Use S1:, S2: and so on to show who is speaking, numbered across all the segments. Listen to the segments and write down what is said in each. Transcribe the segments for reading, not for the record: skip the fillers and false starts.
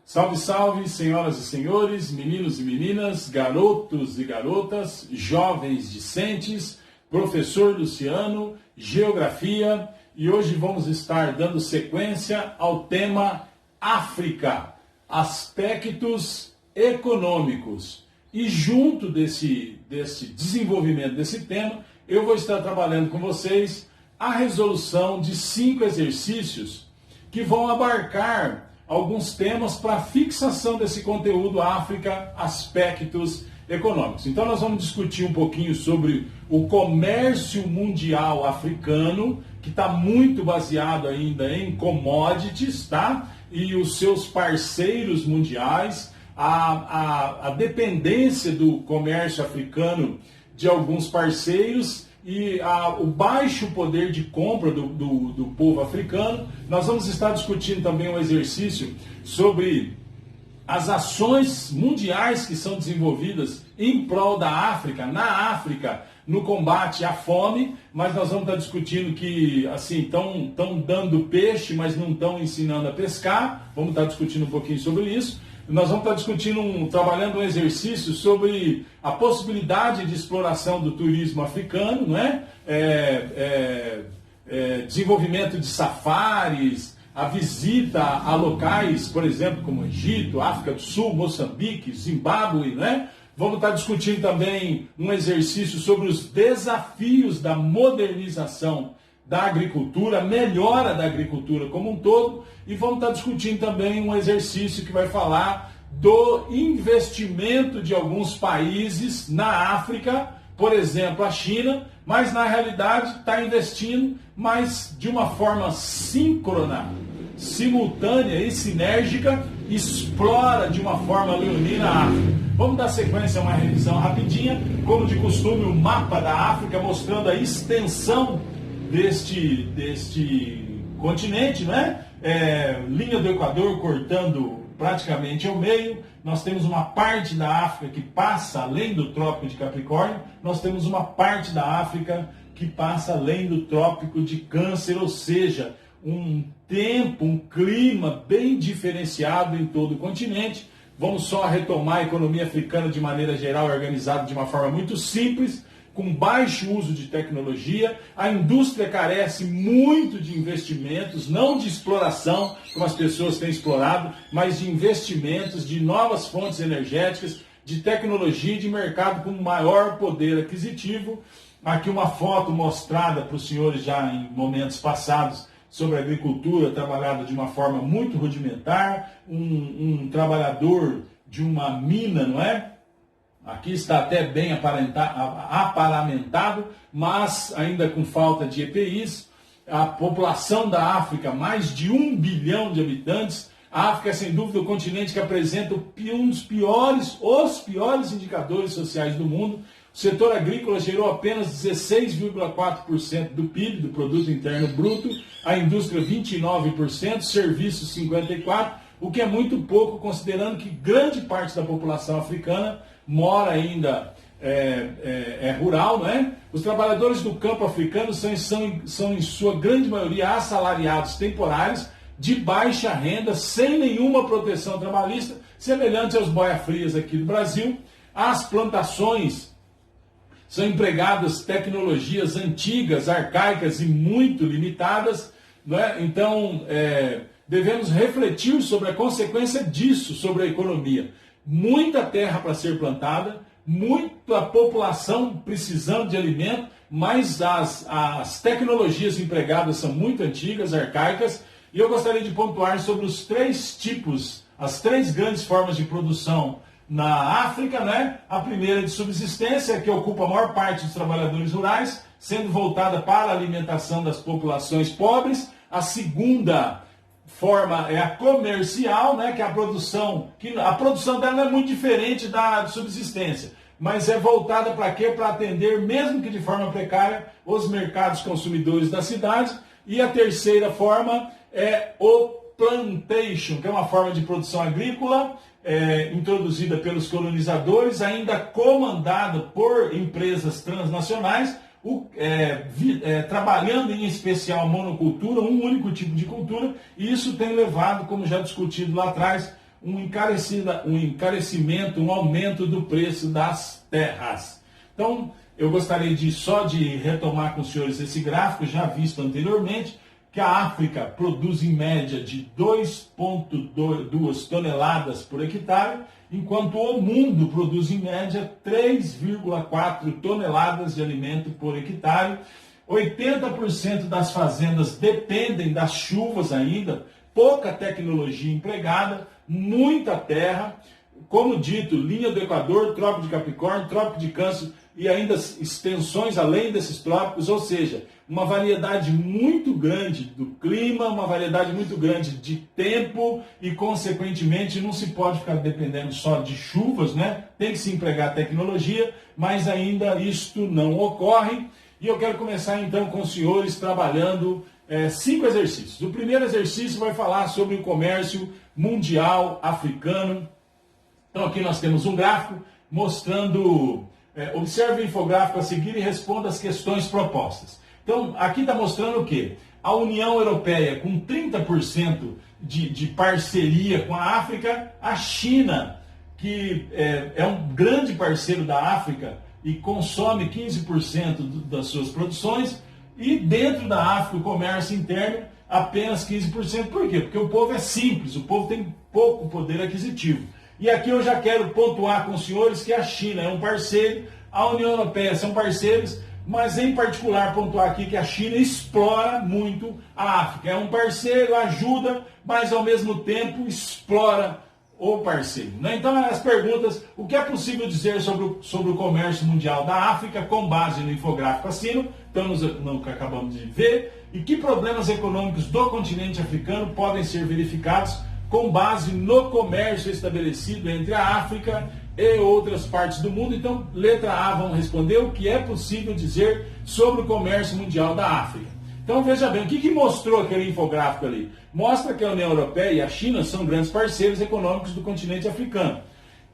S1: Salve, salve, senhoras e senhores, meninos e meninas, garotos e garotas, jovens discentes, professor Luciano, Geografia, e hoje vamos estar dando sequência ao tema África, aspectos econômicos. E junto desse desenvolvimento desse tema, eu vou estar trabalhando com vocês a resolução de 5 exercícios que vão abarcar alguns temas para fixação desse conteúdo África, aspectos econômicos. Então nós vamos discutir um pouquinho sobre o comércio mundial africano, que está muito baseado ainda em commodities, tá? E os seus parceiros mundiais, a dependência do comércio africano de alguns parceiros e o baixo poder de compra do povo africano. Nós vamos estar discutindo também um exercício sobre as ações mundiais que são desenvolvidas em prol da África, na África, no combate à fome, mas nós vamos estar discutindo que, assim, estão dando peixe, mas não estão ensinando a pescar. Vamos estar discutindo um pouquinho sobre isso. Nós vamos estar discutindo, trabalhando um exercício sobre a possibilidade de exploração do turismo africano, não é? Desenvolvimento de safaris, a visita a locais, por exemplo, como Egito, África do Sul, Moçambique, Zimbábue, né? Vamos estar discutindo também um exercício sobre os desafios da modernização da agricultura, melhora da agricultura como um todo, e vamos estar discutindo também um exercício que vai falar do investimento de alguns países na África, por exemplo, a China, mas na realidade está investindo, mas de uma forma síncrona, simultânea e sinérgica, explora de uma forma leonina a África. Vamos dar sequência a uma revisão rapidinha, como de costume, o mapa da África mostrando a extensão deste continente, né? Linha do Equador cortando praticamente ao meio. Nós temos uma parte da África que passa além do Trópico de Capricórnio, nós temos uma parte da África que passa além do Trópico de Câncer, ou seja, um tempo, um clima bem diferenciado em todo o continente. Vamos só retomar a economia africana de maneira geral, organizada de uma forma muito simples, com baixo uso de tecnologia. A indústria carece muito de investimentos, não de exploração, como as pessoas têm explorado, mas de investimentos, de novas fontes energéticas, de tecnologia e de mercado com maior poder aquisitivo. Aqui uma foto mostrada para os senhores já em momentos passados sobre a agricultura, trabalhada de uma forma muito rudimentar, um trabalhador de uma mina, não é? Aqui está até bem aparamentado, mas ainda com falta de EPIs. A população da África, mais de 1 bilhão de habitantes. A África é sem dúvida o continente que apresenta os piores indicadores sociais do mundo. O setor agrícola gerou apenas 16,4% do PIB, do Produto Interno Bruto, a indústria 29%, serviços 54%, o que é muito pouco considerando que grande parte da população africana mora ainda rural, não é? Os trabalhadores do campo africano são em sua grande maioria assalariados temporários, de baixa renda, sem nenhuma proteção trabalhista, semelhante aos boia-frias aqui do Brasil. As plantações são empregadas tecnologias antigas, arcaicas e muito limitadas, não é? Então, devemos refletir sobre a consequência disso sobre a economia. Muita terra para ser plantada, muita população precisando de alimento, mas as tecnologias empregadas são muito antigas, arcaicas, e eu gostaria de pontuar sobre os 3 tipos, as 3 grandes formas de produção na África, né? A primeira de subsistência, que ocupa a maior parte dos trabalhadores rurais, sendo voltada para a alimentação das populações pobres. A segunda forma é a comercial, né, que é a produção dela não é muito diferente da de subsistência, mas é voltada para quê? Para atender, mesmo que de forma precária, os mercados consumidores da cidade. E a terceira forma é o plantation, que é uma forma de produção agrícola introduzida pelos colonizadores, ainda comandada por empresas transnacionais, trabalhando em especial a monocultura, um único tipo de cultura, e isso tem levado, como já discutido lá atrás, um encarecimento, um aumento do preço das terras. Então, eu gostaria só de retomar com os senhores esse gráfico já visto anteriormente, que a África produz em média de 2,2 toneladas por hectare, enquanto o mundo produz em média 3,4 toneladas de alimento por hectare. 80% das fazendas dependem das chuvas ainda, pouca tecnologia empregada, muita terra, como dito, linha do Equador, Trópico de Capricórnio, Trópico de Câncer e ainda extensões além desses trópicos, ou seja, uma variedade muito grande do clima, uma variedade muito grande de tempo e, consequentemente, não se pode ficar dependendo só de chuvas, né? Tem que se empregar tecnologia, mas ainda isto não ocorre. E eu quero começar então com os senhores trabalhando 5 exercícios. O primeiro exercício vai falar sobre o comércio mundial africano. Então aqui nós temos um gráfico mostrando, observe o infográfico a seguir e responda as questões propostas. Então aqui está mostrando o quê? A União Europeia com 30% de parceria com a África, a China, que é um grande parceiro da África e consome 15% das suas produções, e dentro da África o comércio interno apenas 15%. Por quê? Porque o povo é simples, o povo tem pouco poder aquisitivo. E aqui eu já quero pontuar com os senhores que a China é um parceiro, a União Europeia são parceiros, mas em particular pontuar aqui que a China explora muito a África. É um parceiro, ajuda, mas ao mesmo tempo explora o parceiro. Né? Então as perguntas, o que é possível dizer sobre o comércio mundial da África com base no infográfico acima, então no que acabamos de ver, e que problemas econômicos do continente africano podem ser verificados com base no comércio estabelecido entre a África e outras partes do mundo. Então, letra A, vamos responder o que é possível dizer sobre o comércio mundial da África. Então, veja bem, o que mostrou aquele infográfico ali? Mostra que a União Europeia e a China são grandes parceiros econômicos do continente africano.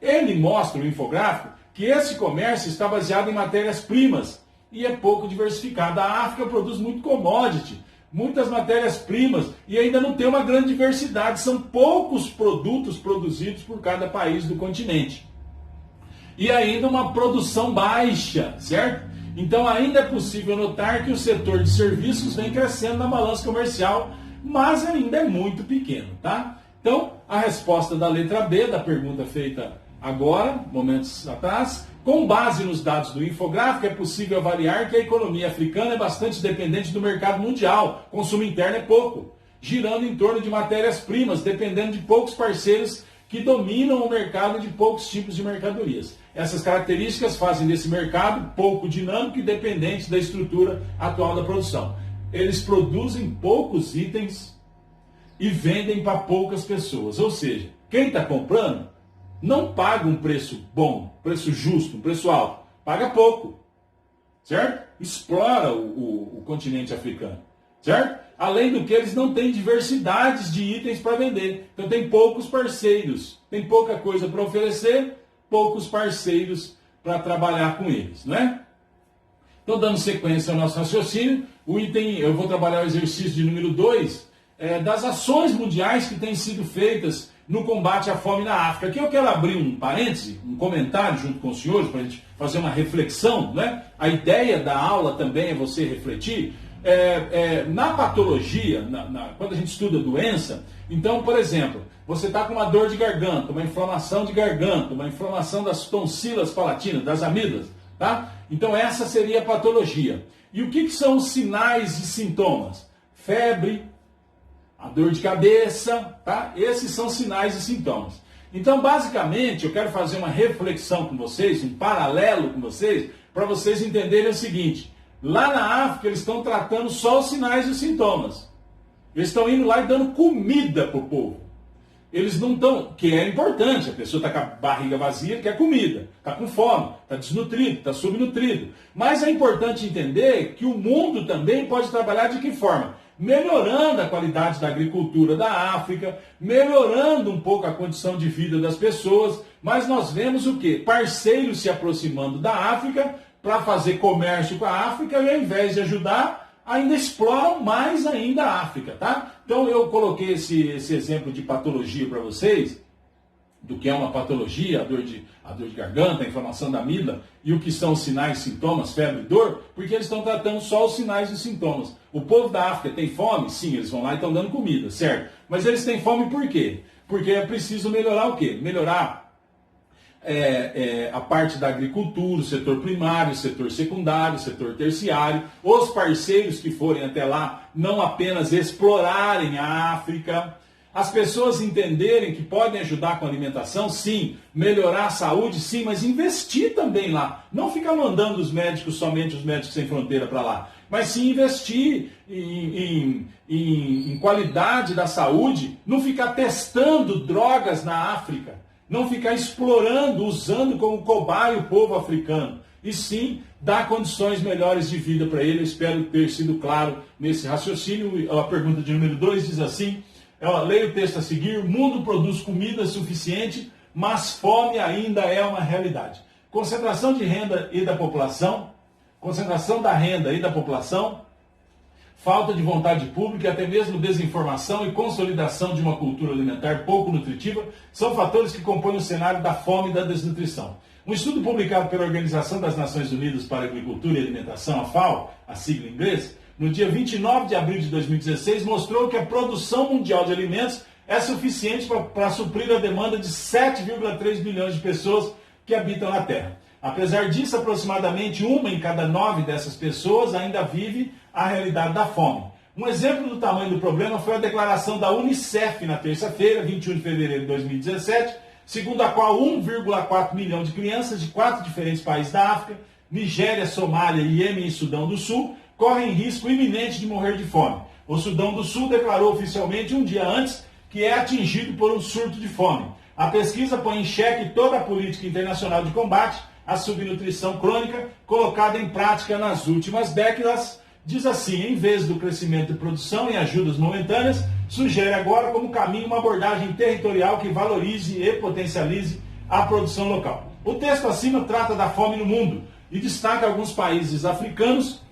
S1: Ele mostra, o infográfico, que esse comércio está baseado em matérias-primas e é pouco diversificado. A África produz muito commodity, muitas matérias-primas e ainda não tem uma grande diversidade. São poucos produtos produzidos por cada país do continente. E ainda uma produção baixa, certo? Então ainda é possível notar que o setor de serviços vem crescendo na balança comercial, mas ainda é muito pequeno, tá? Então, a resposta da letra B, da pergunta feita agora, momentos atrás, com base nos dados do infográfico, é possível avaliar que a economia africana é bastante dependente do mercado mundial, consumo interno é pouco, girando em torno de matérias-primas, dependendo de poucos parceiros que dominam o mercado de poucos tipos de mercadorias. Essas características fazem desse mercado pouco dinâmico e dependente da estrutura atual da produção. Eles produzem poucos itens e vendem para poucas pessoas. Ou seja, quem está comprando não paga um preço bom, preço justo, um preço alto. Paga pouco, certo? Explora o continente africano, certo? Além do que eles não têm diversidades de itens para vender. Então tem poucos parceiros, tem pouca coisa para oferecer, poucos parceiros para trabalhar com eles, não é? Então, dando sequência ao nosso raciocínio, o item, eu vou trabalhar o exercício de número 2, das ações mundiais que têm sido feitas no combate à fome na África. Aqui eu quero abrir um parêntese, um comentário junto com os senhores, para a gente fazer uma reflexão, né? A ideia da aula também é você refletir. Na patologia, quando a gente estuda doença, então, por exemplo, você está com uma dor de garganta, uma inflamação de garganta, uma inflamação das tonsilas palatinas, das amígdalas, tá? Então essa seria a patologia. E o que são os sinais e sintomas? Febre, a dor de cabeça, tá? Esses são sinais e sintomas. Então, basicamente, eu quero fazer uma reflexão com vocês, um paralelo com vocês, para vocês entenderem o seguinte: lá na África eles estão tratando só os sinais e os sintomas. Eles estão indo lá e dando comida para o povo. Eles não estão, que é importante, a pessoa está com a barriga vazia, quer comida, está com fome, está desnutrido, está subnutrido. Mas é importante entender que o mundo também pode trabalhar de que forma? Melhorando a qualidade da agricultura da África, melhorando um pouco a condição de vida das pessoas, mas nós vemos o quê? Parceiros se aproximando da África para fazer comércio com a África e ao invés de ajudar, ainda exploram mais ainda a África, tá? Então eu coloquei esse exemplo de patologia para vocês, do que é uma patologia, a dor de garganta, a inflamação da amígdala, e o que são os sinais e sintomas, febre e dor, porque eles estão tratando só os sinais e os sintomas. O povo da África tem fome? Sim, eles vão lá e estão dando comida, certo? Mas eles têm fome por quê? Porque é preciso melhorar o quê? Melhorar a parte da agricultura, o setor primário, o setor secundário, o setor terciário, os parceiros que forem até lá não apenas explorarem a África, as pessoas entenderem que podem ajudar com a alimentação, sim, melhorar a saúde, sim, mas investir também lá. Não ficar mandando os médicos, somente os médicos sem fronteira para lá, mas sim investir em qualidade da saúde, não ficar testando drogas na África, não ficar explorando, usando como cobaia o povo africano, e sim dar condições melhores de vida para ele. Eu espero ter sido claro nesse raciocínio. A pergunta de número 2 diz assim, leia o texto a seguir: o mundo produz comida suficiente, mas fome ainda é uma realidade. Concentração de renda e da população, concentração da renda e da população, falta de vontade pública e até mesmo desinformação e consolidação de uma cultura alimentar pouco nutritiva são fatores que compõem o cenário da fome e da desnutrição. Um estudo publicado pela Organização das Nações Unidas para a Agricultura e Alimentação, a FAO, a sigla em inglês, no dia 29 de abril de 2016, mostrou que a produção mundial de alimentos é suficiente para suprir a demanda de 7,3 bilhões de pessoas que habitam na Terra. Apesar disso, aproximadamente 1 em cada 9 dessas pessoas ainda vive a realidade da fome. Um exemplo do tamanho do problema foi a declaração da Unicef na terça-feira, 21 de fevereiro de 2017, segundo a qual 1,4 milhão de crianças de 4 diferentes países da África, Nigéria, Somália, Iêmen e Sudão do Sul, correm risco iminente de morrer de fome. O Sudão do Sul declarou oficialmente um dia antes que é atingido por um surto de fome. A pesquisa põe em xeque toda a política internacional de combate à subnutrição crônica colocada em prática nas últimas décadas. Diz assim: em vez do crescimento de produção e ajudas momentâneas, sugere agora como caminho uma abordagem territorial que valorize e potencialize a produção local. O texto acima trata da fome no mundo e destaca alguns países africanos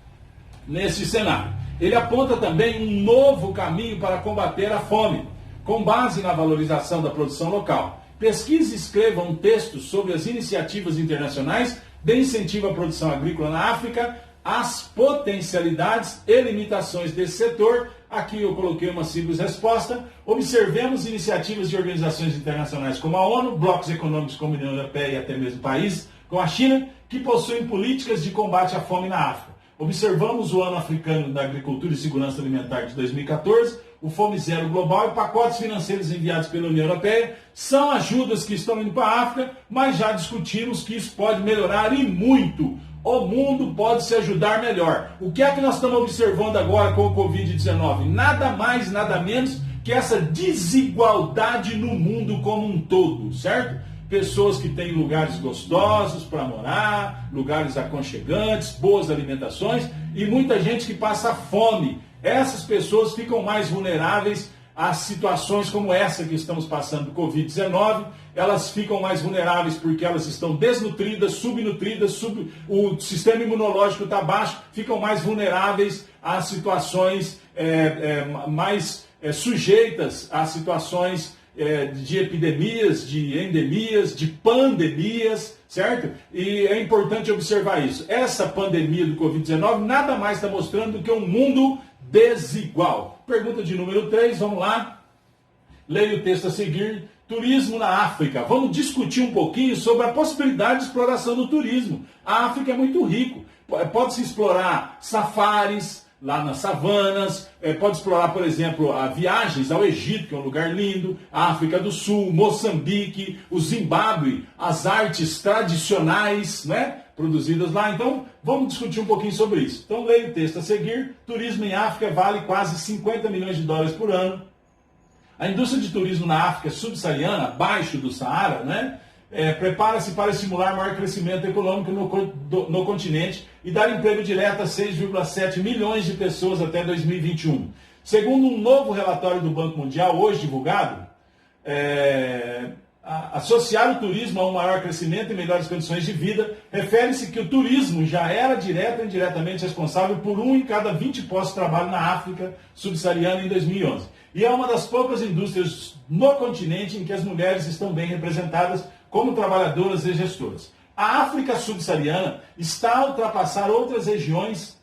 S1: nesse cenário. Ele aponta também um novo caminho para combater a fome, com base na valorização da produção local. Pesquise e escreva um texto sobre as iniciativas internacionais de incentivo à produção agrícola na África, as potencialidades e limitações desse setor. Aqui eu coloquei uma simples resposta. Observemos iniciativas de organizações internacionais como a ONU, blocos econômicos como a União Europeia e até mesmo países como a China, que possuem políticas de combate à fome na África. Observamos o Ano Africano da Agricultura e Segurança Alimentar de 2014, o Fome Zero Global e pacotes financeiros enviados pela União Europeia. São ajudas que estão indo para a África, mas já discutimos que isso pode melhorar e muito. O mundo pode se ajudar melhor. O que é que nós estamos observando agora com o Covid-19? Nada mais, nada menos que essa desigualdade no mundo como um todo, certo? Pessoas que têm lugares gostosos para morar, lugares aconchegantes, boas alimentações, e muita gente que passa fome. Essas pessoas ficam mais vulneráveis a situações como essa que estamos passando do Covid-19. Elas ficam mais vulneráveis porque elas estão desnutridas, subnutridas, o sistema imunológico está baixo, ficam mais vulneráveis a situações mais sujeitas a situações de epidemias, de endemias, de pandemias, certo? E é importante observar isso. Essa pandemia do Covid-19 nada mais está mostrando do que um mundo desigual. Pergunta de número 3, vamos lá. Leia o texto a seguir. Turismo na África. Vamos discutir um pouquinho sobre a possibilidade de exploração do turismo. A África é muito rico. Pode-se explorar safaris lá nas savanas, pode explorar, por exemplo, viagens ao Egito, que é um lugar lindo, a África do Sul, Moçambique, o Zimbábue, as artes tradicionais, né, produzidas lá. Então, vamos discutir um pouquinho sobre isso. Então, leia o texto a seguir. Turismo em África vale quase 50 milhões de dólares por ano. A indústria de turismo na África subsaariana, abaixo do Saara, né, prepara-se para estimular maior crescimento econômico no continente e dar emprego direto a 6,7 milhões de pessoas até 2021. Segundo um novo relatório do Banco Mundial, hoje divulgado, associar o turismo a um maior crescimento e melhores condições de vida, refere-se que o turismo já era direto ou indiretamente responsável por 1 em cada 20 postos de trabalho na África subsaariana em 2011. e é uma das poucas indústrias no continente em que as mulheres estão bem representadas como trabalhadoras e gestoras. A África subsaariana está a ultrapassar outras regiões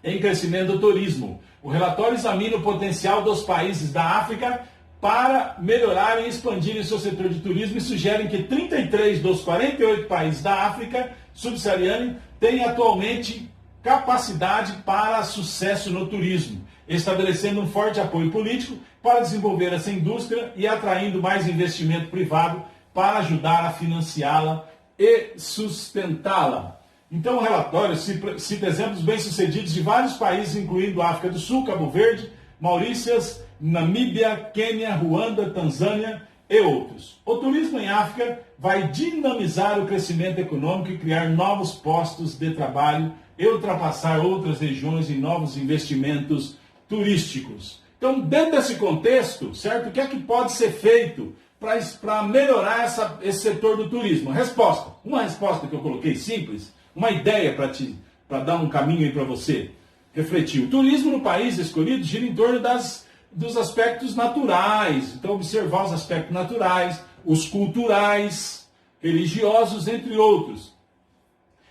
S1: em crescimento do turismo. O relatório examina o potencial dos países da África para melhorarem e expandirem seu setor de turismo e sugerem que 33 dos 48 países da África subsaariana têm atualmente capacidade para sucesso no turismo, estabelecendo um forte apoio político para desenvolver essa indústria e atraindo mais investimento privado para ajudar a financiá-la e sustentá-la. Então o relatório cita exemplos bem-sucedidos de vários países, incluindo África do Sul, Cabo Verde, Maurícias, Namíbia, Quênia, Ruanda, Tanzânia e outros. O turismo em África vai dinamizar o crescimento econômico e criar novos postos de trabalho e ultrapassar outras regiões em novos investimentos turísticos. Então, dentro desse contexto, certo? O que é que pode ser feito para melhorar esse setor do turismo? Resposta. Uma resposta que eu coloquei simples, uma ideia para dar um caminho aí para você refletir. O turismo no país escolhido gira em torno dos aspectos naturais. Então, observar os aspectos naturais, os culturais, religiosos, entre outros.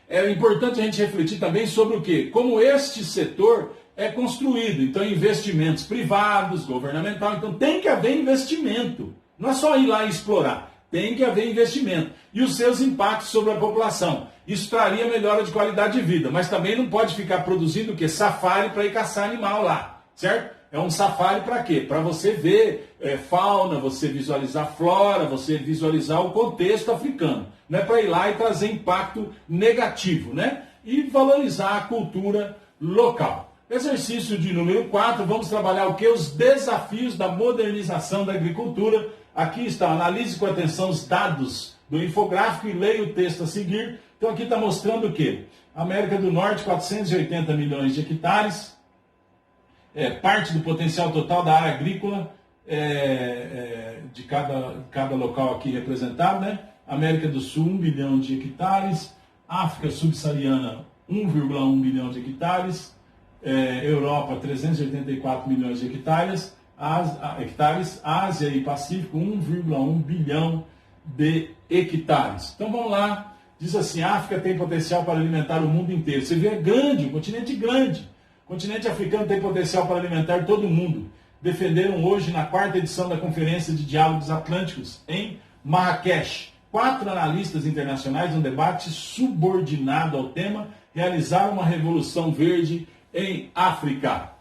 S1: É importante a gente refletir também sobre o quê? Como este setor é construído. Então, investimentos privados, governamental. Então, tem que haver investimento. Não é só ir lá e explorar. Tem que haver investimento. E os seus impactos sobre a população. Isso traria melhora de qualidade de vida. Mas também não pode ficar produzindo o quê? Safari para ir caçar animal lá. Certo? É um safari para quê? Para você ver fauna, você visualizar flora, você visualizar o contexto africano. Não é para ir lá e trazer impacto negativo, né? E valorizar a cultura local. Exercício de número 4, vamos trabalhar o que? Os desafios da modernização da agricultura. Aqui está, analise com atenção os dados do infográfico e leia o texto a seguir. Então aqui está mostrando o quê? América do Norte, 480 milhões de hectares. Parte do potencial total da área agrícola de cada local aqui representado, né? América do Sul, 1 bilhão de hectares. África subsaariana, 1,1 bilhão de hectares. Europa, 384 milhões de hectares. Ásia e Pacífico, 1,1 bilhão de hectares. Então vamos lá. Diz assim, a África tem potencial para alimentar o mundo inteiro. Você vê, é grande, um continente grande. O continente africano tem potencial para alimentar todo mundo. Defenderam hoje na 4ª edição da Conferência de Diálogos Atlânticos em Marrakech. 4 analistas internacionais, um debate subordinado ao tema, realizaram uma revolução verde em África.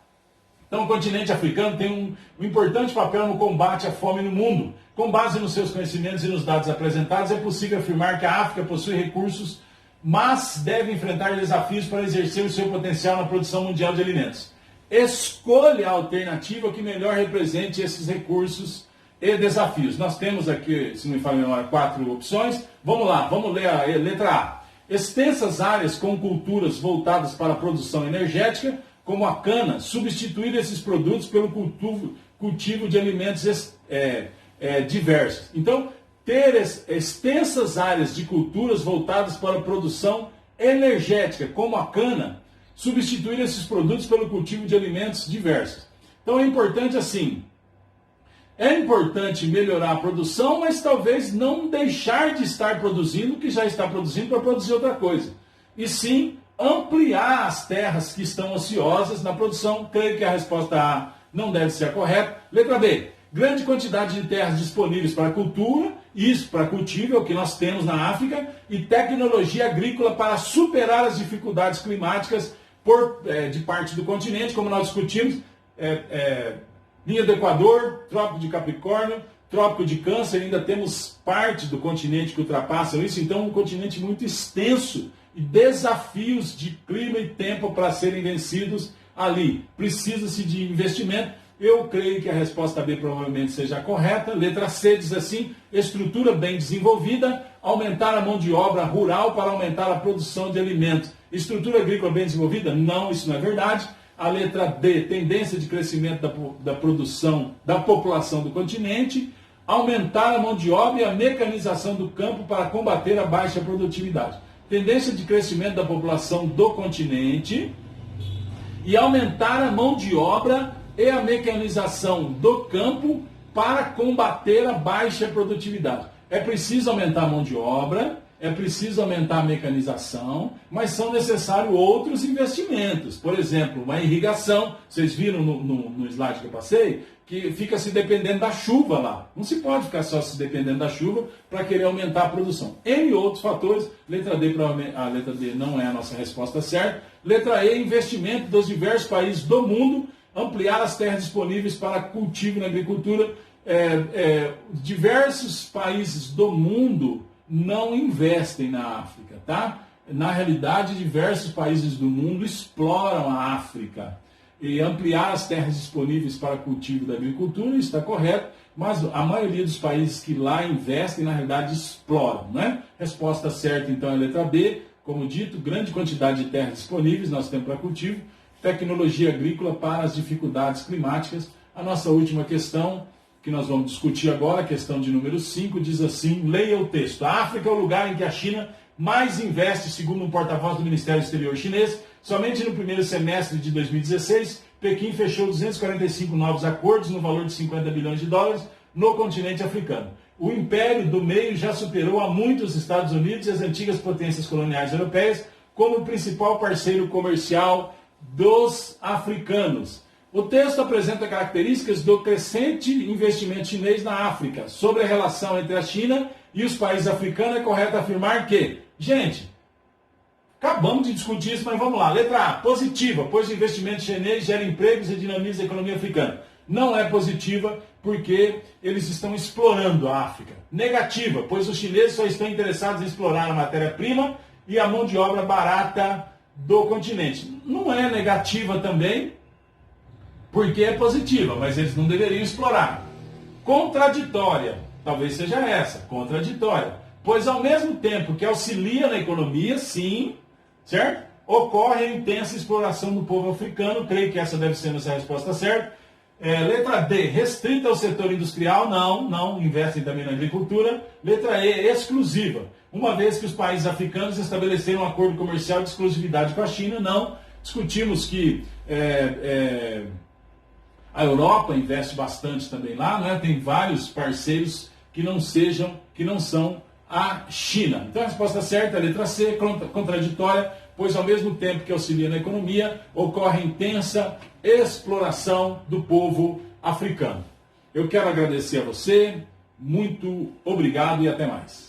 S1: Então o continente africano tem um importante papel no combate à fome no mundo. Com base nos seus conhecimentos e nos dados apresentados, é possível afirmar que a África possui recursos, mas deve enfrentar desafios para exercer o seu potencial na produção mundial de alimentos. Escolha a alternativa que melhor represente esses recursos e desafios. Nós temos aqui, se não me falha a memória, 4 opções. Vamos lá, vamos ler a letra A. Extensas áreas com culturas voltadas para a produção energética, como a cana, substituir esses produtos pelo cultivo de alimentos diversos. Então, ter extensas áreas de culturas voltadas para a produção energética, como a cana, substituir esses produtos pelo cultivo de alimentos diversos. Então é importante assim, é importante melhorar a produção, mas talvez não deixar de estar produzindo o que já está produzindo para produzir outra coisa. E sim, ampliar as terras que estão ociosas na produção. Creio que a resposta A não deve ser a correta. Letra B. Grande quantidade de terras disponíveis para cultura, isso para cultivo é o que nós temos na África, e tecnologia agrícola para superar as dificuldades climáticas de parte do continente, como nós discutimos, linha do Equador, Trópico de Capricórnio, Trópico de Câncer, ainda temos parte do continente que ultrapassam isso, então um continente muito extenso e desafios de clima e tempo para serem vencidos ali. Precisa-se de investimento. Eu creio que a resposta B provavelmente seja a correta. Letra C diz assim, estrutura bem desenvolvida, aumentar a mão de obra rural para aumentar a produção de alimentos. Estrutura agrícola bem desenvolvida? Não, isso não é verdade. A letra D, tendência de crescimento da produção da população do continente, aumentar a mão de obra e a mecanização do campo para combater a baixa produtividade. Tendência de crescimento da população do continente e aumentar a mão de obra e a mecanização do campo para combater a baixa produtividade. É preciso aumentar a mão de obra, é preciso aumentar a mecanização, mas são necessários outros investimentos. Por exemplo, uma irrigação, vocês viram no slide que eu passei, que fica se dependendo da chuva lá. Não se pode ficar só se dependendo da chuva para querer aumentar a produção. Em outros fatores, letra D não é a nossa resposta certa. Letra E, investimento dos diversos países do mundo, ampliar as terras disponíveis para cultivo na agricultura. Diversos países do mundo não investem na África, tá? Na realidade, diversos países do mundo exploram a África. E ampliar as terras disponíveis para cultivo da agricultura, está correto, mas a maioria dos países que lá investem, na realidade, exploram, né? Resposta certa, então, é a letra B. Como dito, grande quantidade de terras disponíveis nós temos para cultivo, tecnologia agrícola para as dificuldades climáticas. A nossa última questão, que nós vamos discutir agora, a questão de número 5, diz assim, leia o texto. A África é o lugar em que a China mais investe, segundo um porta-voz do Ministério Exterior chinês. Somente no primeiro semestre de 2016, Pequim fechou 245 novos acordos no valor de 50 bilhões de dólares no continente africano. O império do meio já superou há muito os Estados Unidos e as antigas potências coloniais europeias como o principal parceiro comercial dos africanos. O texto apresenta características do crescente investimento chinês na África. Sobre a relação entre a China e os países africanos, é correto afirmar que... Gente, acabamos de discutir isso, mas vamos lá. Letra A, positiva, pois o investimento chinês gera empregos e dinamiza a economia africana. Não é positiva, porque eles estão explorando a África. Negativa, pois os chineses só estão interessados em explorar a matéria-prima e a mão de obra barata do continente. Não é negativa também, porque é positiva, mas eles não deveriam explorar. Contraditória, talvez seja essa, contraditória. Pois ao mesmo tempo que auxilia na economia, sim, certo? Ocorre a intensa exploração do povo africano, creio que essa deve ser a nossa resposta certa. Letra D, restrita ao setor industrial, não investem também na agricultura. Letra E, exclusiva, uma vez que os países africanos estabeleceram um acordo comercial de exclusividade com a China, não. Discutimos que a Europa investe bastante também lá, né? Tem vários parceiros que não são a China. Então a resposta certa é a letra C, contraditória, pois ao mesmo tempo que auxilia na economia, ocorre intensa exploração do povo africano. Eu quero agradecer a você, muito obrigado e até mais.